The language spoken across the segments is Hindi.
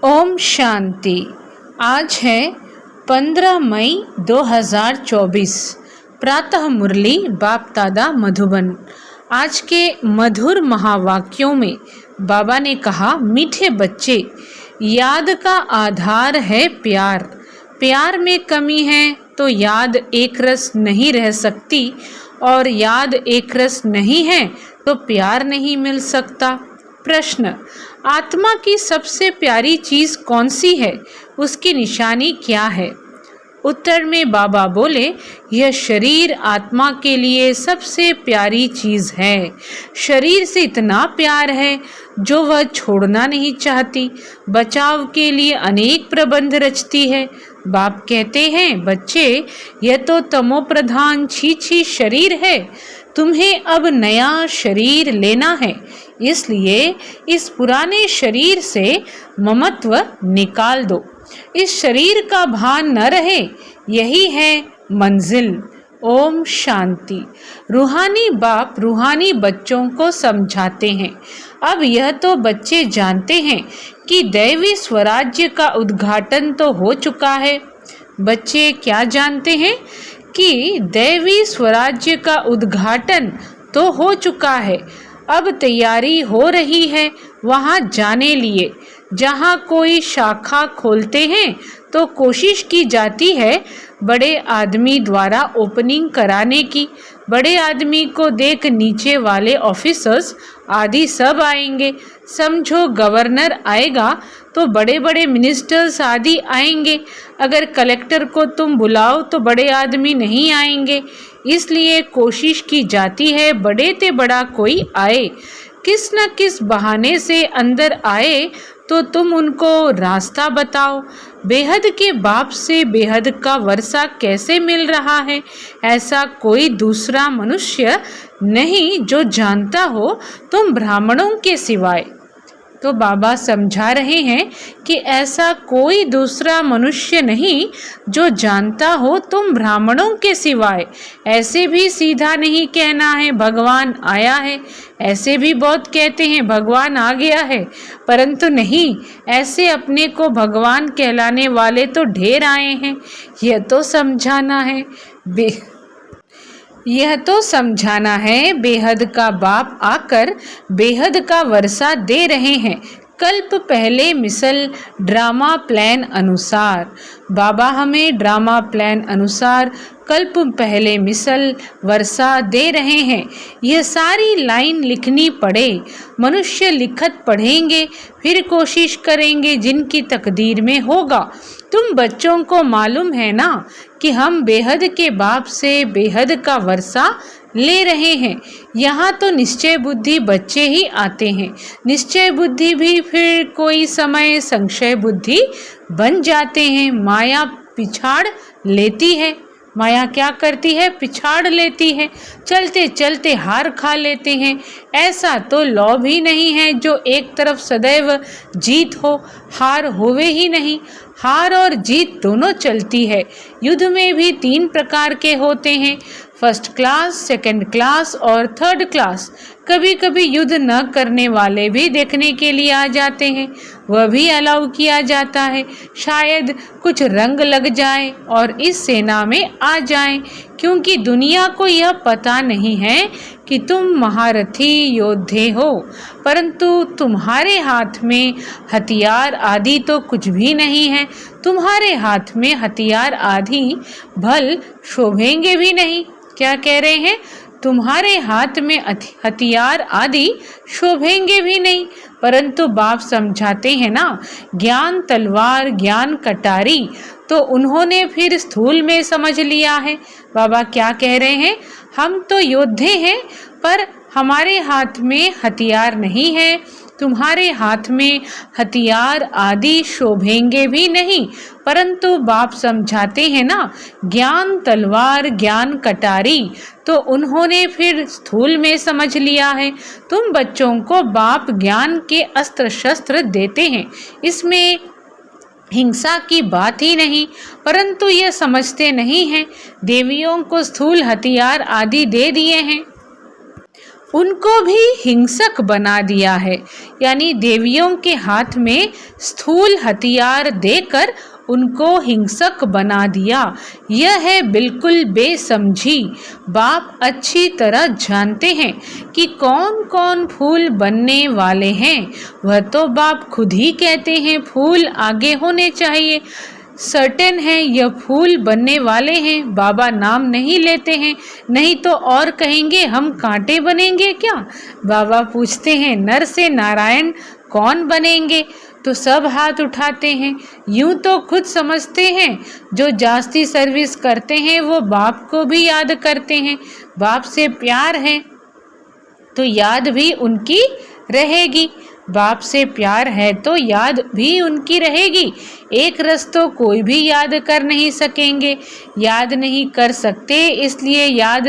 ओम शांति। आज है 15 मई 2024। प्रातः मुरली बाप दादा मधुबन। आज के मधुर महावाक्यों में बाबा ने कहा, मीठे बच्चे, याद का आधार है प्यार। प्यार में कमी है तो याद एक रस नहीं रह सकती, और याद एक रस नहीं है तो प्यार नहीं मिल सकता। प्रश्न, आत्मा की सबसे प्यारी चीज़ कौन सी है? उसकी निशानी क्या है? उत्तर में बाबा बोले, यह शरीर आत्मा के लिए सबसे प्यारी चीज़ है। शरीर से इतना प्यार है जो वह छोड़ना नहीं चाहती। बचाव के लिए अनेक प्रबंध रचती है। बाप कहते हैं, बच्चे, यह तो तमो प्रधान छी शरीर है। तुम्हें अब नया शरीर लेना है, इसलिए इस पुराने शरीर से ममत्व निकाल दो। इस शरीर का भान न रहे, यही है मंजिल। ओम शांति। रूहानी बाप रूहानी बच्चों को समझाते हैं। अब यह तो बच्चे जानते हैं कि दैवी स्वराज्य का उद्घाटन तो हो चुका है। बच्चे क्या जानते हैं कि दैवी स्वराज्य का उद्घाटन तो हो चुका है। अब तैयारी हो रही है वहाँ जाने लिए। जहाँ कोई शाखा खोलते हैं तो कोशिश की जाती है बड़े आदमी द्वारा ओपनिंग कराने की। बड़े आदमी को देख नीचे वाले ऑफिसर्स आदि सब आएंगे। समझो गवर्नर आएगा तो बड़े बड़े मिनिस्टर्स आदि आएंगे। अगर कलेक्टर को तुम बुलाओ तो बड़े आदमी नहीं आएंगे। इसलिए कोशिश की जाती है बड़े ते बड़ा कोई आए, किस न किस बहाने से अंदर आए तो तुम उनको रास्ता बताओ। बेहद के बाप से बेहद का वर्षा कैसे मिल रहा है, ऐसा कोई दूसरा मनुष्य नहीं जो जानता हो तुम ब्राह्मणों के सिवाय। तो बाबा समझा रहे हैं कि ऐसा कोई दूसरा मनुष्य नहीं जो जानता हो तुम ब्राह्मणों के सिवाय। ऐसे भी सीधा नहीं कहना है भगवान आया है। ऐसे भी बहुत कहते हैं भगवान आ गया है, परंतु नहीं, ऐसे अपने को भगवान कहलाने वाले तो ढेर आए हैं। यह तो समझाना है बेहद का बाप आकर बेहद का वर्षा दे रहे हैं। कल्प पहले मिसल ड्रामा प्लान अनुसार। बाबा हमें ड्रामा प्लान अनुसार कल्प पहले मिसल वर्षा दे रहे हैं। यह सारी लाइन लिखनी पड़े। मनुष्य लिखत पढ़ेंगे, फिर कोशिश करेंगे जिनकी तकदीर में होगा। तुम बच्चों को मालूम है ना कि हम बेहद के बाप से बेहद का वर्षा ले रहे हैं। यहाँ तो निश्चय बुद्धि बच्चे ही आते हैं। निश्चय बुद्धि भी फिर कोई समय संशय बुद्धि बन जाते हैं। माया पिछाड़ लेती है। माया क्या करती है? पिछाड़ लेती है। चलते चलते हार खा लेते हैं। ऐसा तो लौ भी नहीं है जो एक तरफ सदैव जीत हो, हार होवे ही नहीं। हार और जीत दोनों चलती है। युद्ध में भी 3 प्रकार के होते हैं, फर्स्ट क्लास, सेकंड क्लास और थर्ड क्लास। कभी कभी युद्ध न करने वाले भी देखने के लिए आ जाते हैं, वह भी अलाउ किया जाता है। शायद कुछ रंग लग जाए और इस सेना में आ जाएं, क्योंकि दुनिया को यह पता नहीं है कि तुम महारथी योद्धे हो, परंतु तुम्हारे हाथ में हथियार आदि तो कुछ भी नहीं है। तुम्हारे हाथ में हथियार आदि भल शोभेंगे भी नहीं। क्या कह रहे हैं? तुम्हारे हाथ में हथियार आदि शोभेंगे भी नहीं, परंतु बाप समझाते हैं ना, ज्ञान तलवार ज्ञान कटारी। तो उन्होंने फिर स्थूल में समझ लिया है। बाबा क्या कह रहे हैं? हम तो योद्धे हैं, पर हमारे हाथ में हथियार नहीं है। तुम्हारे हाथ में हथियार आदि शोभेंगे भी नहीं, परंतु बाप समझाते हैं ना, ज्ञान तलवार ज्ञान कटारी। तो उन्होंने फिर स्थूल में समझ लिया है। तुम बच्चों को बाप ज्ञान के अस्त्र शस्त्र देते हैं, इसमें हिंसा की बात ही नहीं, परंतु यह समझते नहीं हैं। देवियों को स्थूल हथियार आदि दे दिए हैं, उनको भी हिंसक बना दिया है, यानी देवियों के हाथ में स्थूल हथियार देकर उनको हिंसक बना दिया। यह है बिल्कुल बेसमझी। बाप अच्छी तरह जानते हैं कि कौन कौन फूल बनने वाले हैं। वह तो बाप खुद ही कहते हैं फूल आगे होने चाहिए। सर्टेन है यह फूल बनने वाले हैं। बाबा नाम नहीं लेते हैं, नहीं तो और कहेंगे हम कांटे बनेंगे क्या। बाबा पूछते हैं नर से नारायण कौन बनेंगे, तो सब हाथ उठाते हैं। यूं तो खुद समझते हैं जो जास्ती सर्विस करते हैं वो बाप को भी याद करते हैं। बाप से प्यार है तो याद भी उनकी रहेगी। बाप से प्यार है तो याद भी उनकी रहेगी। एक रस तो कोई भी याद कर नहीं सकेंगे। याद नहीं कर सकते, इसलिए याद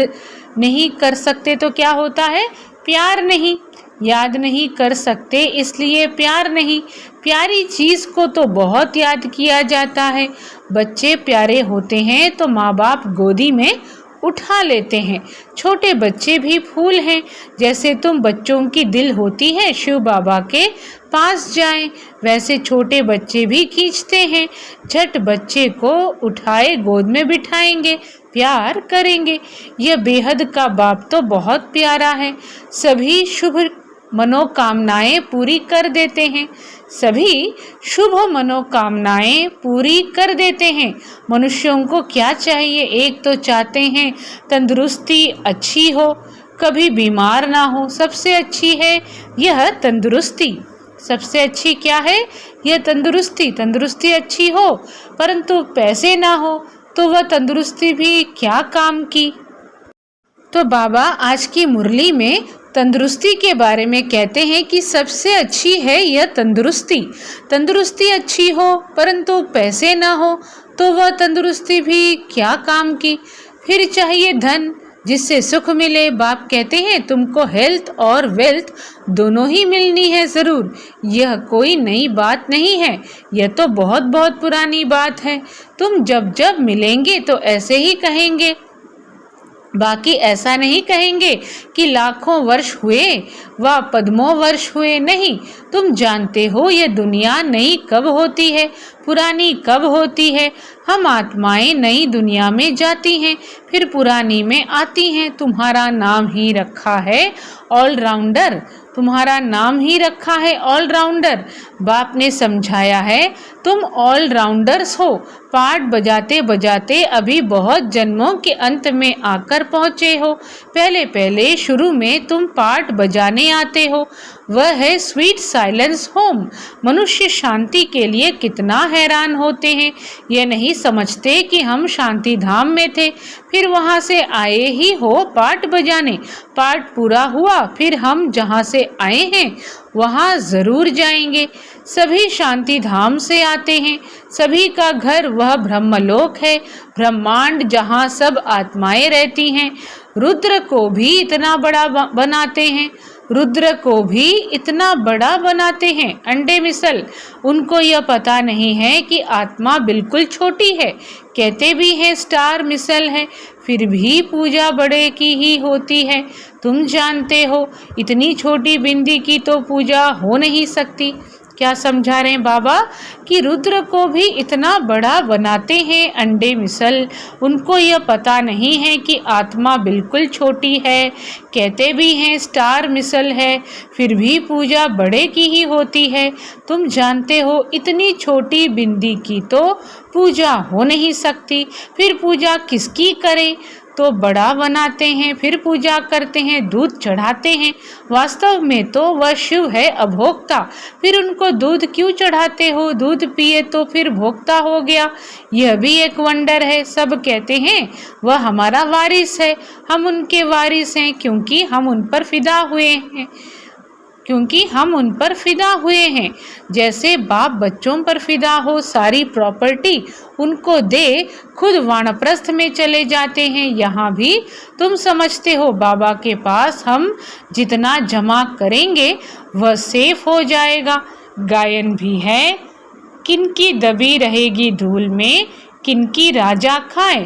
नहीं कर सकते तो क्या होता है, प्यार नहीं। याद नहीं कर सकते इसलिए प्यार नहीं। प्यारी चीज़ को तो बहुत याद किया जाता है। बच्चे प्यारे होते हैं तो माँ बाप गोदी में उठा लेते हैं। छोटे बच्चे भी फूल हैं। जैसे तुम बच्चों की दिल होती है शिव बाबा के पास जाएं, वैसे छोटे बच्चे भी खींचते हैं। झट बच्चे को उठाए गोद में बिठाएंगे, प्यार करेंगे। यह बेहद का बाप तो बहुत प्यारा है। सभी शुभ मनोकामनाएं पूरी कर देते हैं। सभी शुभ मनोकामनाएं पूरी कर देते हैं। मनुष्यों को क्या चाहिए, एक तो चाहते हैं तंदुरुस्ती अच्छी हो, कभी बीमार ना हो। सबसे अच्छी है यह तंदुरुस्ती। सबसे अच्छी क्या है, यह तंदुरुस्ती। तंदुरुस्ती अच्छी हो परंतु पैसे ना हो तो वह तंदुरुस्ती भी क्या काम की। तो बाबा आज की मुरली में तंदुरुस्ती के बारे में कहते हैं कि सबसे अच्छी है यह तंदुरुस्ती। तंदुरुस्ती अच्छी हो परंतु पैसे ना हो तो वह तंदुरुस्ती भी क्या काम की। फिर चाहिए धन जिससे सुख मिले। बाप कहते हैं तुमको हेल्थ और वेल्थ दोनों ही मिलनी है ज़रूर। यह कोई नई बात नहीं है, यह तो बहुत बहुत पुरानी बात है। तुम जब जब मिलेंगे तो ऐसे ही कहेंगे, बाकी ऐसा नहीं कहेंगे कि लाखों वर्ष हुए व पद्मों वर्ष हुए। नहीं, तुम जानते हो ये दुनिया नई कब होती है, पुरानी कब होती है। हम आत्माएं नई दुनिया में जाती हैं, फिर पुरानी में आती हैं। तुम्हारा नाम ही रखा है ऑलराउंडर। तुम्हारा नाम ही रखा है ऑलराउंडर। बाप ने समझाया है तुम ऑलराउंडर्स हो। पाठ बजाते बजाते अभी बहुत जन्मों के अंत में आकर पहुँचे हो। पहले पहले शुरू में तुम पाठ बजाने आते हो, वह है स्वीट साइलेंस होम। मनुष्य शांति के लिए कितना हैरान होते हैं। यह नहीं समझते कि हम शांति धाम में थे, फिर वहाँ से आए ही हो पाठ बजाने। पाठ पूरा हुआ, फिर हम जहाँ से आए हैं वहाँ ज़रूर जाएंगे। सभी शांति धाम से आते हैं। सभी का घर वह ब्रह्मलोक है, ब्रह्मांड जहाँ सब आत्माएं रहती हैं। रुद्र को भी इतना बड़ा बनाते हैं। रुद्र को भी इतना बड़ा बनाते हैं। अंडे मिसल। उनको यह पता नहीं है कि आत्मा बिल्कुल छोटी है। कहते भी हैं स्टार मिसल है, फिर भी पूजा बड़े की ही होती है। तुम जानते हो इतनी छोटी बिंदी की तो पूजा हो नहीं सकती। क्या समझा रहे हैं बाबा कि रुद्र को भी इतना बड़ा बनाते हैं अंडे मिसल। उनको यह पता नहीं है कि आत्मा बिल्कुल छोटी है। कहते भी हैं स्टार मिसल है, फिर भी पूजा बड़े की ही होती है। तुम जानते हो इतनी छोटी बिंदी की तो पूजा हो नहीं सकती। फिर पूजा किसकी करें, तो बड़ा बनाते हैं, फिर पूजा करते हैं, दूध चढ़ाते हैं। वास्तव में तो वह शिव है अभोक्ता, फिर उनको दूध क्यों चढ़ाते हो। दूध पिए तो फिर भोक्ता हो गया। यह भी एक वंडर है। सब कहते हैं वह हमारा वारिस है, हम उनके वारिस हैं क्योंकि हम उन पर फिदा हुए हैं। जैसे बाप बच्चों पर फिदा हो, सारी प्रॉपर्टी उनको दे, खुद वानप्रस्थ में चले जाते हैं। यहाँ भी तुम समझते हो बाबा के पास हम जितना जमा करेंगे वह सेफ हो जाएगा। गायन भी है, किनकी दबी रहेगी धूल में, किनकी राजा खाए।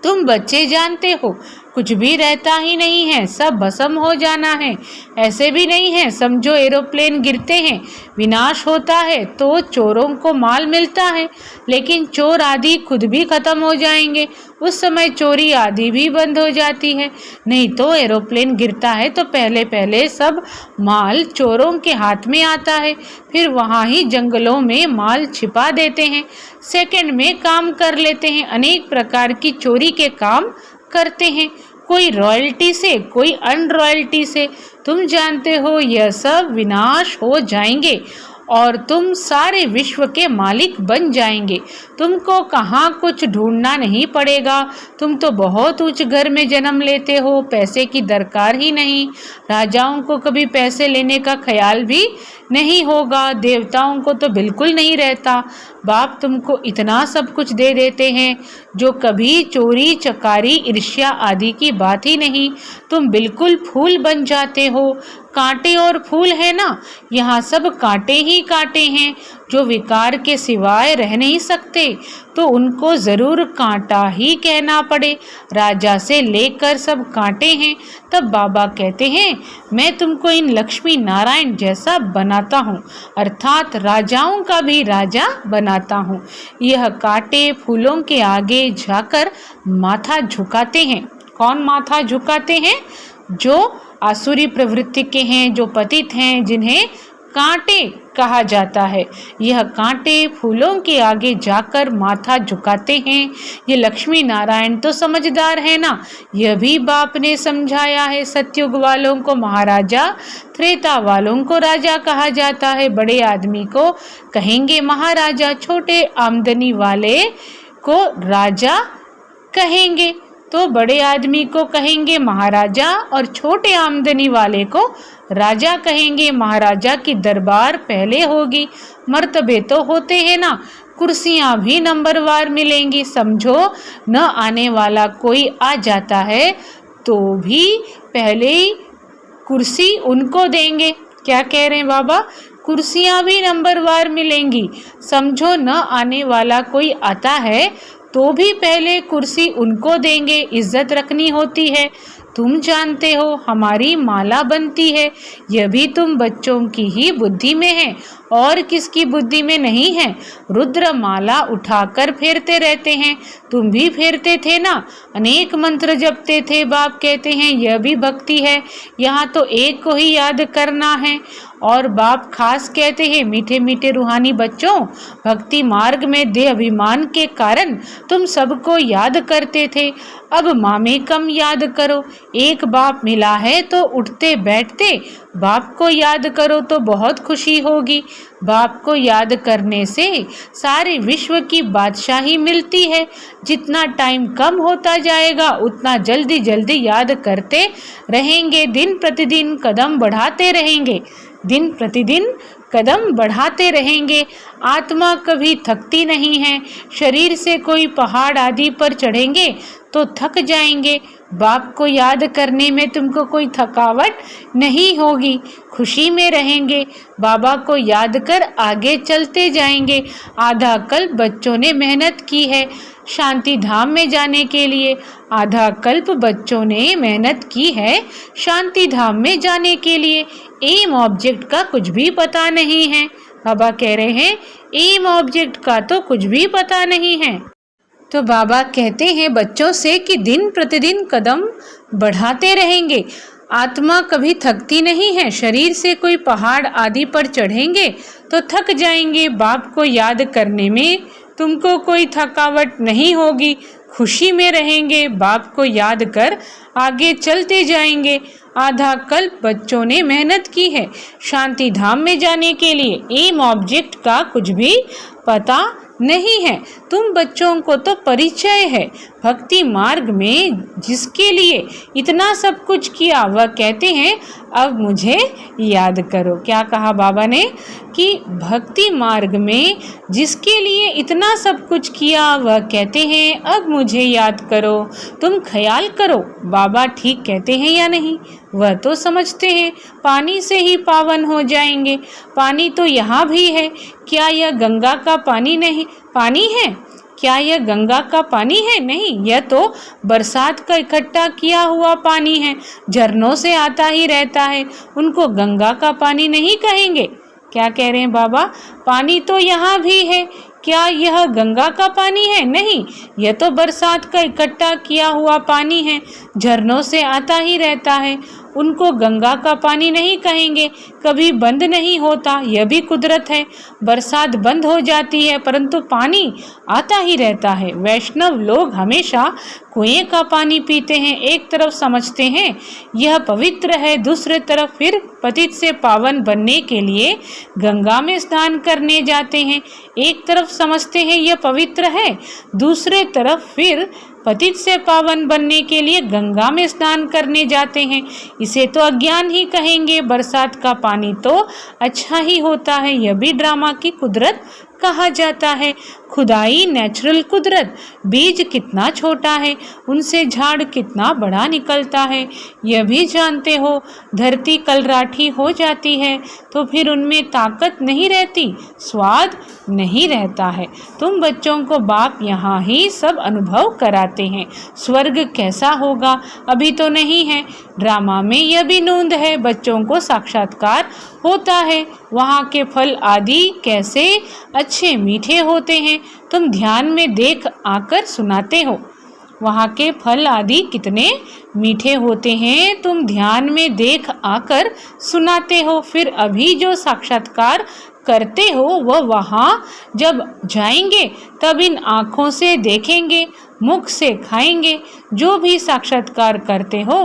तुम बच्चे जानते हो कुछ भी रहता ही नहीं है, सब भस्म हो जाना है। ऐसे भी नहीं है, समझो एरोप्लेन गिरते हैं, विनाश होता है तो चोरों को माल मिलता है, लेकिन चोर आदि खुद भी खत्म हो जाएंगे, उस समय चोरी आदि भी बंद हो जाती है। नहीं तो एरोप्लेन गिरता है तो पहले पहले सब माल चोरों के हाथ में आता है, फिर वहाँ ही जंगलों में माल छिपा देते हैं, सेकंड में काम कर लेते हैं, अनेक प्रकार की चोरी के काम करते हैं, कोई रॉयल्टी से, कोई अनरॉयल्टी से। तुम जानते हो यह सब विनाश हो जाएंगे और तुम सारे विश्व के मालिक बन जाएंगे। तुमको कहाँ कुछ ढूंढना नहीं पड़ेगा, तुम तो बहुत उच्च घर में जन्म लेते हो, पैसे की दरकार ही नहीं। राजाओं को कभी पैसे लेने का ख्याल भी नहीं होगा, देवताओं को तो बिल्कुल नहीं रहता। बाप तुमको इतना सब कुछ दे देते हैं जो कभी चोरी चकारी ईर्ष्या आदि की बात ही नहीं। तुम बिल्कुल फूल बन जाते हो, कांटे और फूल है ना, यहाँ सब कांटे ही कांटे हैं जो विकार के सिवाय रह नहीं सकते, तो उनको ज़रूर कांटा ही कहना पड़े। राजा से लेकर सब कांटे हैं। तब बाबा कहते हैं मैं तुमको इन लक्ष्मी नारायण जैसा बनाता हूँ, अर्थात राजाओं का भी राजा बनाता हूँ। यह कांटे फूलों के आगे जाकर माथा झुकाते हैं। कौन माथा झुकाते हैं? जो आसुरी प्रवृत्ति के हैं, जो पतित हैं, जिन्हें कांटे कहा जाता है। यह कांटे फूलों के आगे जाकर माथा झुकाते हैं। ये लक्ष्मी नारायण तो समझदार है ना, यह भी बाप ने समझाया है। सतयुग वालों को महाराजा, त्रेता वालों को राजा कहा जाता है। बड़े आदमी को कहेंगे महाराजा, छोटे आमदनी वाले को राजा कहेंगे, तो बड़े आदमी को कहेंगे महाराजा और छोटे आमदनी वाले को राजा कहेंगे। महाराजा की दरबार पहले होगी, मर्तबे तो होते हैं ना, कुर्सियां भी नंबरवार मिलेंगी। समझो न आने वाला कोई आ जाता है तो भी पहले ही कुर्सी उनको देंगे। क्या कह रहे हैं बाबा? कुर्सियां भी नंबरवार मिलेंगी। समझो न आने वाला कोई आता है तो भी पहले कुर्सी उनको देंगे, इज्जत रखनी होती है। तुम जानते हो हमारी माला बनती है, यह भी तुम बच्चों की ही बुद्धि में है और किसकी बुद्धि में नहीं है। रुद्र माला उठाकर फेरते रहते हैं, तुम भी फेरते थे ना, अनेक मंत्र जपते थे। बाप कहते हैं यह भी भक्ति है, यहाँ तो एक को ही याद करना है। और बाप खास कहते हैं मीठे मीठे रूहानी बच्चों, भक्ति मार्ग में देह अभिमान के कारण तुम सबको याद करते थे, अब मामे कम याद करो। एक बाप मिला है तो उठते बैठते बाप को याद करो तो बहुत खुशी होगी। बाप को याद करने से सारे विश्व की बादशाही मिलती है। जितना टाइम कम होता जाएगा उतना जल्दी जल्दी याद करते रहेंगे, दिन प्रतिदिन कदम बढ़ाते रहेंगे, दिन प्रतिदिन कदम बढ़ाते रहेंगे। आत्मा कभी थकती नहीं है। शरीर से कोई पहाड़ आदि पर चढ़ेंगे तो थक जाएंगे, बाप को याद करने में तुमको कोई थकावट नहीं होगी, खुशी में रहेंगे। बाबा को याद कर आगे चलते जाएंगे। आधा कल्प बच्चों ने मेहनत की है शांति धाम में जाने के लिए, आधा कल्प बच्चों ने मेहनत की है शांति धाम में जाने के लिए। एम ऑब्जेक्ट का कुछ भी पता नहीं है। बाबा कह रहे हैं एम ऑब्जेक्ट का तो कुछ भी पता नहीं है। तो बाबा कहते हैं बच्चों से कि दिन प्रतिदिन कदम बढ़ाते रहेंगे। आत्मा कभी थकती नहीं है। शरीर से कोई पहाड़ आदि पर चढ़ेंगे तो थक जाएंगे, बाप को याद करने में तुमको कोई थकावट नहीं होगी, खुशी में रहेंगे। बाप को याद कर आगे चलते जाएंगे। आधा कल्प बच्चों ने मेहनत की है शांति धाम में जाने के लिए। एम ऑब्जेक्ट का कुछ भी पता नहीं है। तुम बच्चों को तो परिचय है भक्ति मार्ग में, जिसके लिए इतना सब कुछ किया वह कहते हैं अब मुझे याद करो। क्या कहा बाबा ने कि भक्ति मार्ग में जिसके लिए इतना सब कुछ किया वह कहते हैं अब मुझे याद करो। तुम ख्याल करो बाबा ठीक कहते हैं या नहीं, वह तो समझते हैं पानी से ही पावन हो जाएंगे। पानी तो यहाँ भी है, क्या यह गंगा का पानी नहीं पानी है? क्या यह गंगा का पानी है? नहीं, यह तो बरसात का इकट्ठा किया हुआ पानी है, झरनों से आता ही रहता है, उनको गंगा का पानी नहीं कहेंगे। क्या कह रहे हैं बाबा? पानी तो यहाँ भी है, क्या यह गंगा का पानी है? नहीं, यह तो बरसात का इकट्ठा किया हुआ पानी है, झरनों से आता ही रहता है, उनको गंगा का पानी नहीं कहेंगे, कभी बंद नहीं होता, यह भी कुदरत है। बरसात बंद हो जाती है परंतु पानी आता ही रहता है। वैष्णव लोग हमेशा कुएं का पानी पीते हैं, एक तरफ समझते हैं यह पवित्र है, दूसरे तरफ फिर पतित से पावन बनने के लिए गंगा में स्नान करने जाते हैं। एक तरफ समझते हैं यह पवित्र है, दूसरे तरफ फिर पतित से पावन बनने के लिए गंगा में स्नान करने जाते हैं। इसे तो अज्ञान ही कहेंगे। बरसात का पानी तो अच्छा ही होता है, यह भी ड्रामा की कुदरत कहा जाता है। खुदाई नेचुरल कुदरत, बीज कितना छोटा है, उनसे झाड़ कितना बड़ा निकलता है, यह भी जानते हो। धरती कलराठी हो जाती है तो फिर उनमें ताकत नहीं रहती, स्वाद नहीं रहता है। तुम बच्चों को बाप यहाँ ही सब अनुभव कराते हैं। स्वर्ग कैसा होगा अभी तो नहीं है, ड्रामा में यह भी नूंद है, बच्चों को साक्षात्कार होता है। वहाँ के फल आदि कैसे अच्छे मीठे होते हैं, तुम ध्यान में देख आकर सुनाते हो। वहाँ के फल आदि कितने मीठे होते हैं, तुम ध्यान में देख आकर सुनाते हो। फिर अभी जो साक्षात्कार करते हो वह वहाँ जब जाएंगे तब इन आँखों से देखेंगे, मुख से खाएंगे। जो भी साक्षात्कार करते हो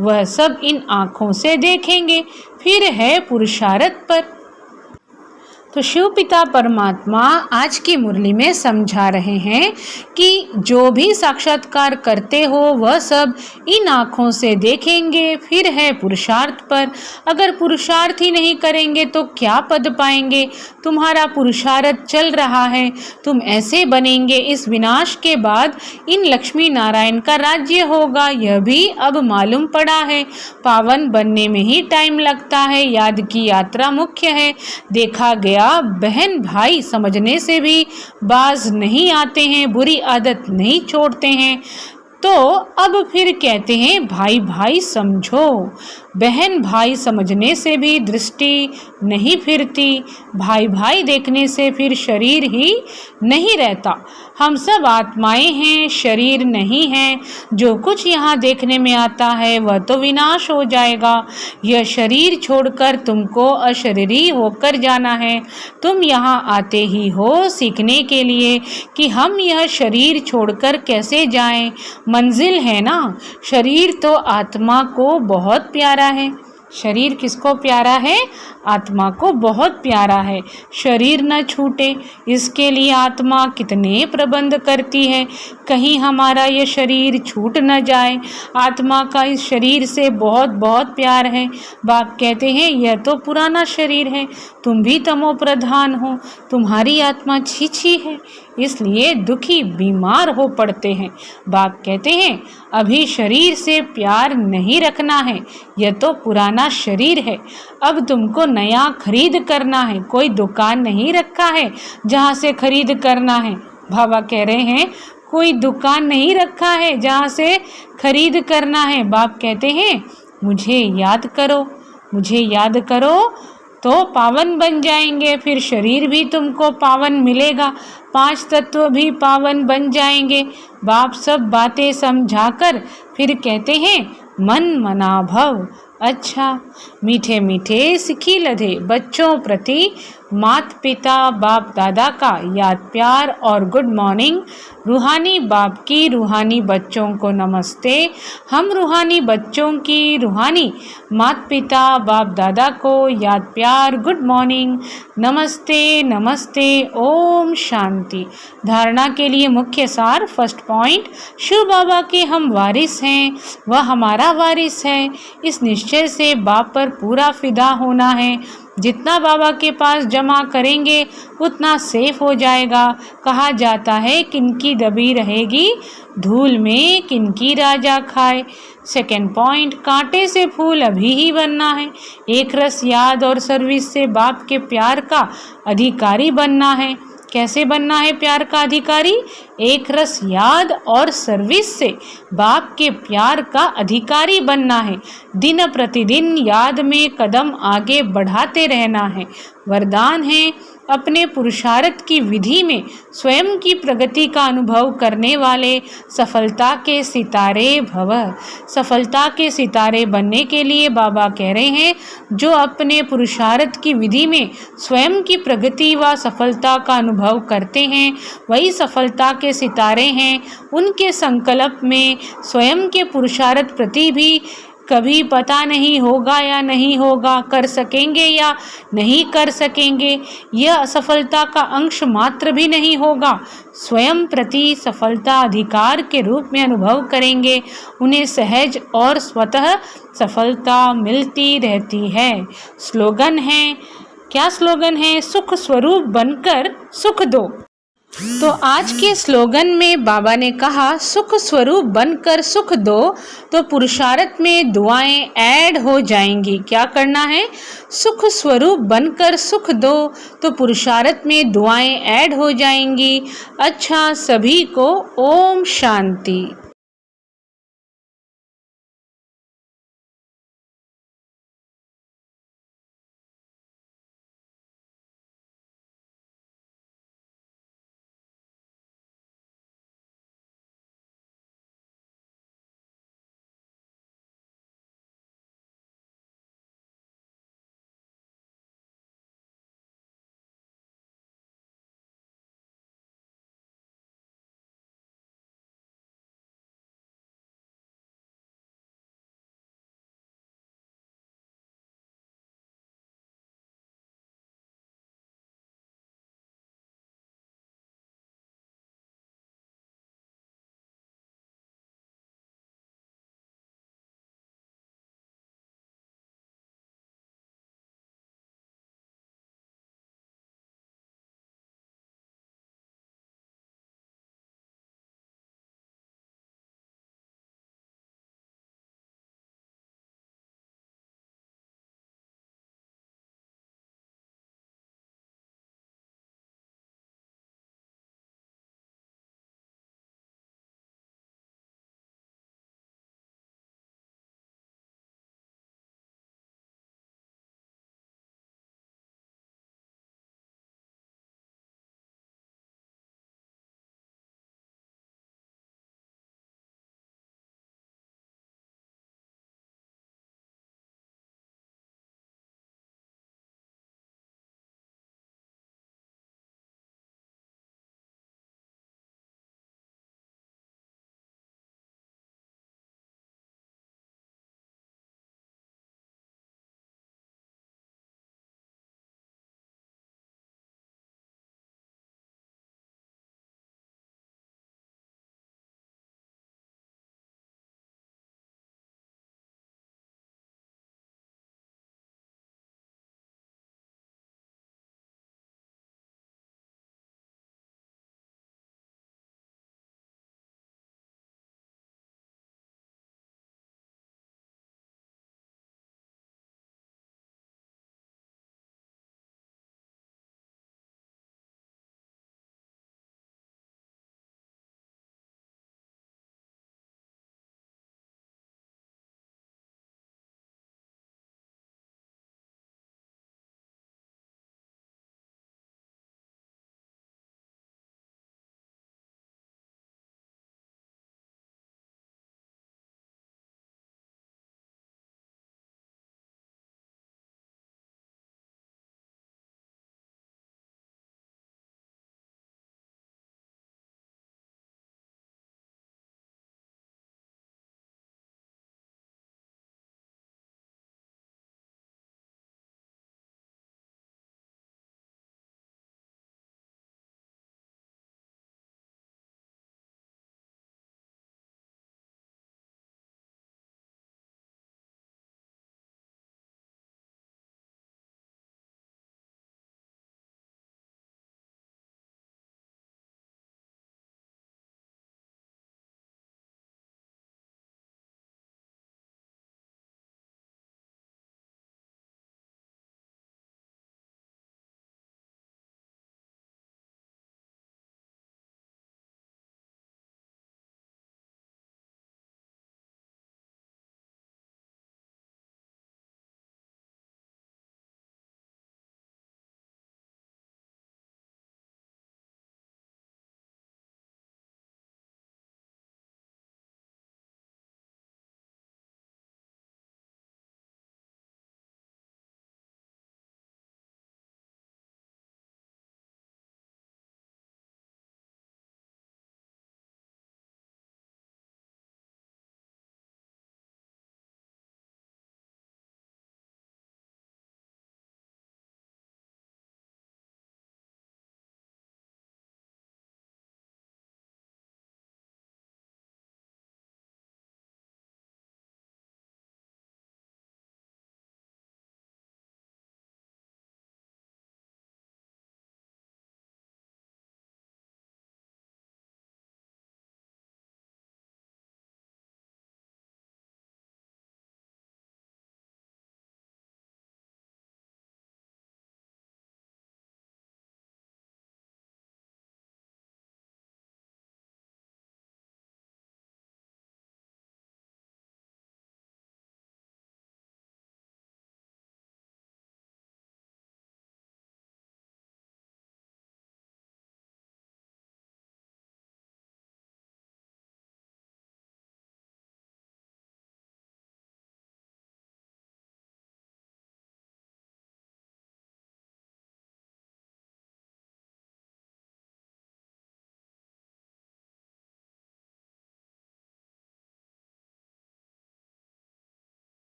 वह सब इन आँखों से देखेंगे। फिर है पुरुषार्थ पर। तो शिव पिता परमात्मा आज की मुरली में समझा रहे हैं कि जो भी साक्षात्कार करते हो वह सब इन आँखों से देखेंगे। फिर है पुरुषार्थ पर। अगर पुरुषार्थ ही नहीं करेंगे तो क्या पद पाएंगे? तुम्हारा पुरुषार्थ चल रहा है, तुम ऐसे बनेंगे, इस विनाश के बाद इन लक्ष्मी नारायण का राज्य होगा, यह भी अब मालूम पड़ा है। पावन बनने में ही टाइम लगता है, याद की यात्रा मुख्य है। देखा गया बहन भाई समझने से भी बाज नहीं आते हैं, बुरी आदत नहीं छोड़ते हैं। तो अब फिर कहते हैं भाई भाई समझो। बहन भाई समझने से भी दृष्टि नहीं फिरती, भाई भाई देखने से फिर शरीर ही नहीं रहता। हम सब आत्माएं हैं, शरीर नहीं है। जो कुछ यहाँ देखने में आता है वह तो विनाश हो जाएगा। यह शरीर छोड़कर तुमको अशरीरी होकर जाना है। तुम यहाँ आते ही हो सीखने के लिए कि हम यह शरीर छोड़कर कैसे जाएं। मंजिल है ना। शरीर तो आत्मा को बहुत प्यारा है। शरीर किसको प्यारा है? आत्मा को बहुत प्यारा है। शरीर न छूटे इसके लिए आत्मा कितने प्रबंध करती है, कहीं हमारा ये शरीर छूट न जाए। आत्मा का इस शरीर से बहुत बहुत प्यार है। बाप कहते हैं यह तो पुराना शरीर है, तुम भी तमो प्रधान हो, तुम्हारी आत्मा छीछी है, इसलिए दुखी बीमार हो पड़ते हैं। बाप कहते हैं अभी शरीर से प्यार नहीं रखना है, यह तो पुराना शरीर है। अब तुमको नया खरीद करना है। कोई दुकान नहीं रखा है जहाँ से खरीद करना है। बाबा कह रहे हैं कोई दुकान नहीं रखा है जहाँ से खरीद करना है। बाप कहते हैं मुझे याद करो, मुझे याद करो तो पावन बन जाएंगे। फिर शरीर भी तुमको पावन मिलेगा, 5 तत्व भी पावन बन जाएंगे। बाप सब बातें समझाकर फिर कहते हैं मन मना भव। अच्छा, मीठे मीठे सिखी लधे बच्चों प्रति माता पिता बाप दादा का याद प्यार और गुड मॉर्निंग। रूहानी बाप की रूहानी बच्चों को नमस्ते। हम रूहानी बच्चों की रूहानी माता पिता बाप दादा को याद प्यार गुड मॉर्निंग, नमस्ते नमस्ते, ओम शांति। धारणा के लिए मुख्य सार। फर्स्ट पॉइंट, शिव बाबा के हम वारिस हैं, वह हमारा वारिस है। इस निश्चय से बाप पर पूरा फिदा होना है। जितना बाबा के पास जमा करेंगे उतना सेफ हो जाएगा। कहा जाता है किनकी दबी रहेगी धूल में, किनकी राजा खाए। सेकेंड पॉइंट, कांटे से फूल अभी ही बनना है। एक रस याद और सर्विस से बाप के प्यार का अधिकारी बनना है। कैसे बनना है प्यार का अधिकारी? एक रस याद और सर्विस से बाप के प्यार का अधिकारी बनना है। दिन प्रतिदिन याद में कदम आगे बढ़ाते रहना है। वरदान है, अपने पुरुषार्थ की विधि में स्वयं की प्रगति का अनुभव करने वाले सफलता के सितारे भव। सफलता के सितारे बनने के लिए बाबा कह रहे हैं, जो अपने पुरुषार्थ की विधि में स्वयं की प्रगति व सफलता का अनुभव करते हैं, वही सफलता के सितारे हैं। उनके संकल्प में स्वयं के पुरुषार्थ प्रति भी कभी पता नहीं होगा या नहीं होगा, कर सकेंगे या नहीं कर सकेंगे, यह असफलता का अंश मात्र भी नहीं होगा। स्वयं प्रति सफलता अधिकार के रूप में अनुभव करेंगे। उन्हें सहज और स्वतः सफलता मिलती रहती है। स्लोगन है, क्या स्लोगन है? सुख स्वरूप बनकर सुख दो। तो आज के स्लोगन में बाबा ने कहा, सुख स्वरूप बनकर सुख दो, तो पुरुषार्थ में दुआएं ऐड हो जाएंगी। क्या करना है? सुख स्वरूप बनकर सुख दो, तो पुरुषार्थ में दुआएं ऐड हो जाएंगी। अच्छा, सभी को ओम शांति।